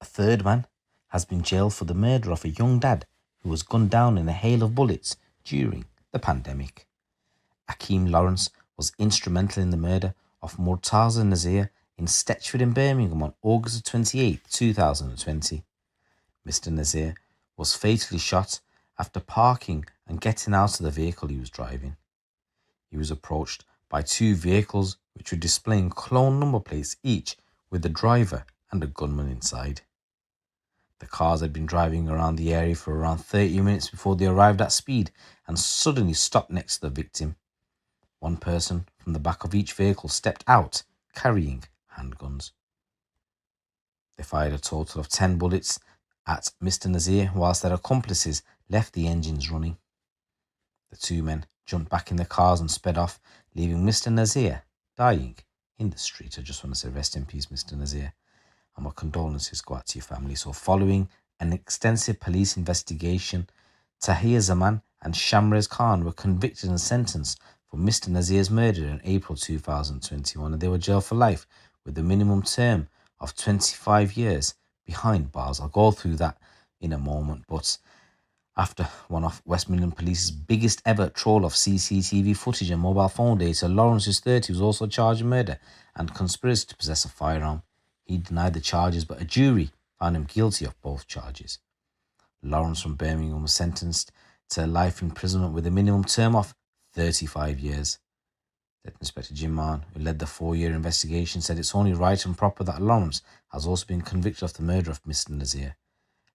A third man has been jailed for the murder of a young dad who was gunned down in a hail of bullets during the pandemic. Akeem Lawrence was instrumental in the murder of Murtaza Nazir in Stechford in Birmingham on August 28, 2020. Mr Nazir was fatally shot after parking and getting out of the vehicle he was driving. He was approached by two vehicles which were displaying clone number plates each with the driver and a gunman inside. The cars had been driving around the area for around 30 minutes before they arrived at speed and suddenly stopped next to the victim. One person from the back of each vehicle stepped out carrying handguns. They fired a total of 10 bullets at Mr Nazir whilst their accomplices left the engines running. The two men jumped back in their cars and sped off, leaving Mr Nazir dying in the street. I just want to say rest in peace, Mr Nazir, and my condolences go out to your family. So following an extensive police investigation, Tahir, Zaman and Shamrez Khan were convicted and sentenced for Mr Nazir's murder in April 2021, and they were jailed for life with a minimum term of 25 years behind bars. I'll go through that in a moment, but after one of West Midlands Police's biggest ever trawl of CCTV footage and mobile phone data, Lawrence, who's 30, was also charged with murder and conspiracy to possess a firearm. He denied the charges, but a jury found him guilty of both charges. Lawrence from Birmingham was sentenced to life imprisonment with a minimum term of 35 years. Deputy Inspector Zaman, who led the 4-year investigation, said it's only right and proper that Lawrence has also been convicted of the murder of Mr Nazir,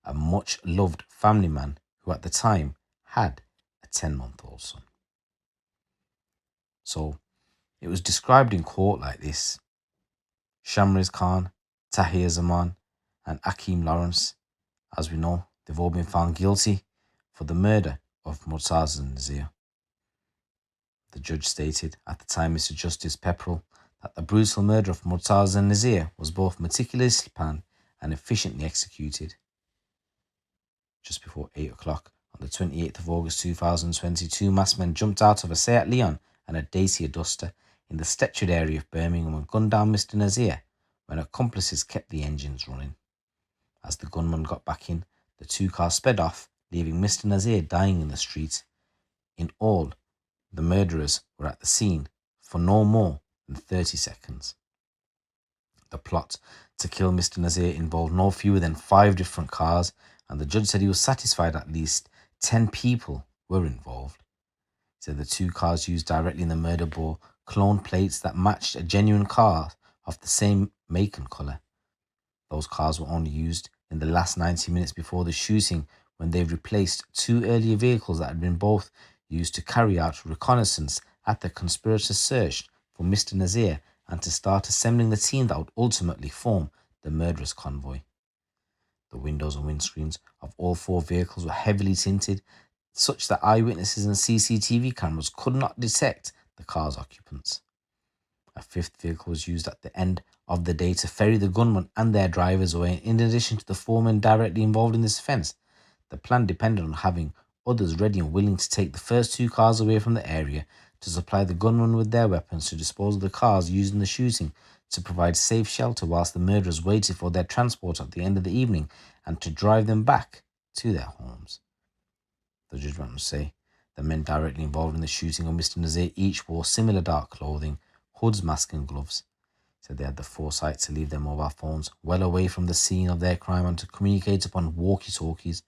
a much-loved family man who at the time had a 10-month-old son. So it was described in court like this: Shamrez Khan, Tahir, Zaman and Akeem Lawrence, as we know, they've all been found guilty for the murder of Murtaza Nazir. The judge stated at the time, Mr Justice Pepperell, that the brutal murder of Murtaza Nazir was both meticulously planned and efficiently executed. Just before 8 o'clock on the 28th of August 2022, masked men jumped out of a Seat Leon and a Dacia Duster in the Stechford area of Birmingham and gunned down Mr Nazir when accomplices kept the engines running. As the gunman got back in, the two cars sped off, leaving Mr Nazir dying in the street. In all, the murderers were at the scene for no more than 30 seconds. The plot to kill Mr Nazir involved no fewer than 5 different cars, and the judge said he was satisfied at least 10 people were involved. He said the 2 cars used directly in the murder bore clone plates that matched a genuine car of the same make and colour. Those cars were only used in the last 90 minutes before the shooting, when they replaced 2 earlier vehicles that had been both used to carry out reconnaissance at the conspirators searched for Mr Nazir and to start assembling the team that would ultimately form the murderous convoy. The windows and windscreens of all 4 vehicles were heavily tinted, such that eyewitnesses and CCTV cameras could not detect the car's occupants. A 5th vehicle was used at the end of the day to ferry the gunmen and their drivers away. In addition to the 4 men directly involved in this offence, the plan depended on having others ready and willing to take the first 2 cars away from the area, to supply the gunmen with their weapons, to dispose of the cars used in the shooting, to provide safe shelter whilst the murderers waited for their transport at the end of the evening, and to drive them back to their homes. The judge went on to say the men directly involved in the shooting of Mr Nazir each wore similar dark clothing, hoods, masks and gloves. He said they had the foresight to leave their mobile phones well away from the scene of their crime and to communicate upon walkie-talkies.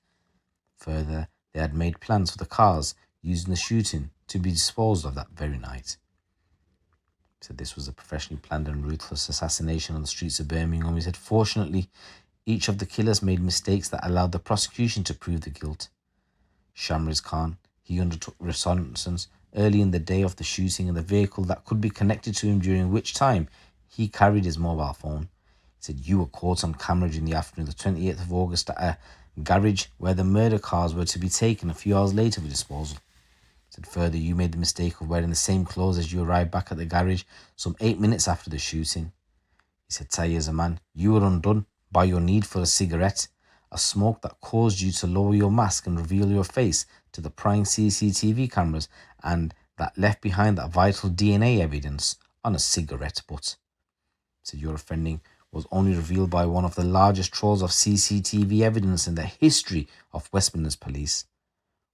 Further, they had made plans for the cars used in the shooting to be disposed of that very night. He said this was a professionally planned and ruthless assassination on the streets of Birmingham. He said, fortunately, each of the killers made mistakes that allowed the prosecution to prove the guilt. Shamrez Khan, he undertook reconnaissance early in the day of the shooting in the vehicle that could be connected to him, during which time he carried his mobile phone. He said, you were caught on camera in the afternoon of the 28th of August at a garage where the murder cars were to be taken a few hours later for disposal. He said, further, you made the mistake of wearing the same clothes as you arrived back at the garage some 8 minutes after the shooting. He said, Tahir, Zaman, you were undone by your need for a cigarette, a smoke that caused you to lower your mask and reveal your face to the prying CCTV cameras, and that left behind that vital DNA evidence on a cigarette butt. So you're offending was only revealed by one of the largest trolls of CCTV evidence in the history of Westminster's police.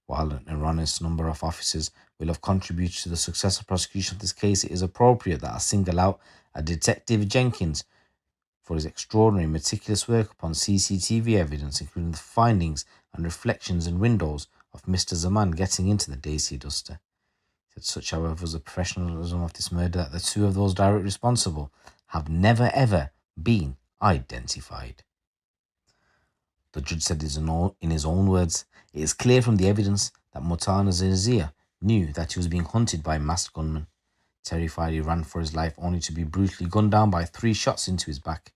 While an erroneous number of officers will have contributed to the successful prosecution of this case, it is appropriate that I single out a Detective Jenkins for his extraordinary meticulous work upon CCTV evidence, including the findings and reflections in windows of Mr Zaman getting into the Daisy Duster. He said such, however, was the professionalism of this murder that the two of those directly responsible have never ever been identified. The judge said in his own words, "It is clear from the evidence that Murtaza Nazir knew that he was being hunted by masked gunmen. Terrified, he ran for his life only to be brutally gunned down by 3 shots into his back.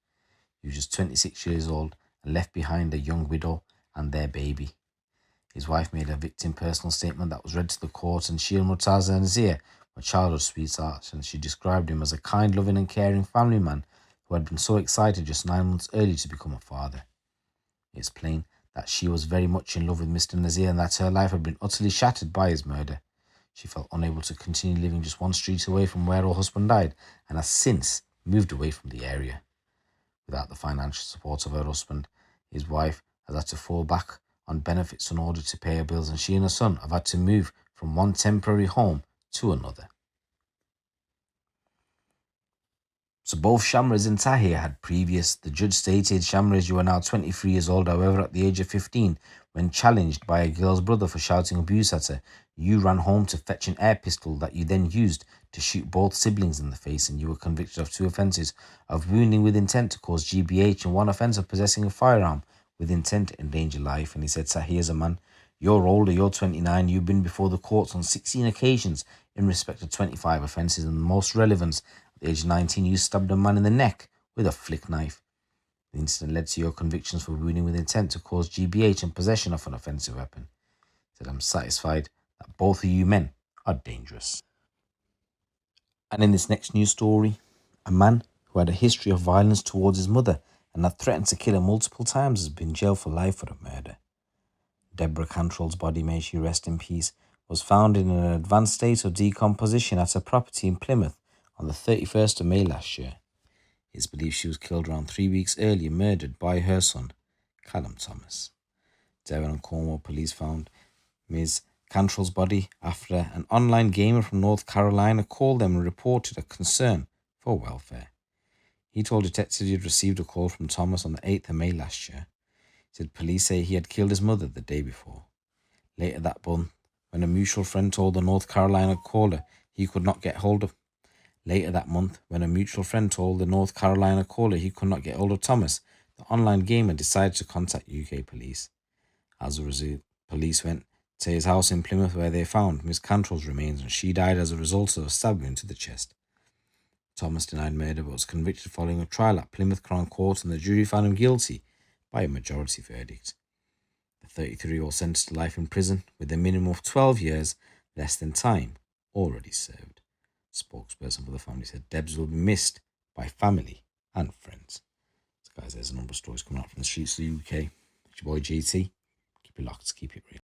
He was just 26 years old and left behind a young widow and their baby." His wife made a victim personal statement that was read to the court, and she and Murtaza Nazir were childhood sweethearts, and she described him as a kind, loving and caring family man who had been so excited just 9 months earlier to become a father. It's plain that she was very much in love with Mr Nazir and that her life had been utterly shattered by his murder. She felt unable to continue living just 1 street away from where her husband died and has since moved away from the area. Without the financial support of her husband, his wife has had to fall back on benefits in order to pay her bills, and she and her son have had to move from one temporary home to another. So both Shamrez and Tahir had previous. The judge stated, "Shamrez, you are now 23 years old. However, at the age of 15, when challenged by a girl's brother for shouting abuse at her, you ran home to fetch an air pistol that you then used to shoot both siblings in the face, and you were convicted of 2 offences of wounding with intent to cause GBH and 1 offence of possessing a firearm with intent to endanger life." And he said, "Tahir Zaman, you're older, you're 29, you've been before the courts on 16 occasions in respect of 25 offences, and the most relevant, at the age of 19, you stabbed a man in the neck with a flick knife. The incident led to your convictions for wounding with intent to cause GBH and possession of an offensive weapon." He said, "I'm satisfied that both of you men are dangerous." And in this next news story, a man who had a history of violence towards his mother and had threatened to kill her multiple times has been jailed for life for the murder. Deborah Cantrell's body, may she rest in peace, was found in an advanced state of decomposition at her property in Plymouth on the 31st of May last year. It's believed she was killed around 3 weeks earlier, murdered by her son, Callum Thomas. Devon and Cornwall police found Ms. Cantrell's body after an online gamer from North Carolina called them and reported a concern for welfare. He told detectives he had received a call from Thomas on the 8th of May last year. He said police say he had killed his mother the day before. Later that month, when a mutual friend told the North Carolina caller he could not get hold of Thomas, the online gamer decided to contact UK police. As a result, police went to his house in Plymouth, where they found Miss Cantrell's remains, and she died as a result of a stab wound to the chest. Thomas denied murder but was convicted following a trial at Plymouth Crown Court, and the jury found him guilty by a majority verdict. The 33-year-old sentenced to life in prison with a minimum of 12 years, less than time already served. Spokesperson for the family said Debs will be missed by family and friends. So guys, there's a number of stories coming out from the streets of the UK. It's your boy GT. Keep it locked, keep it real.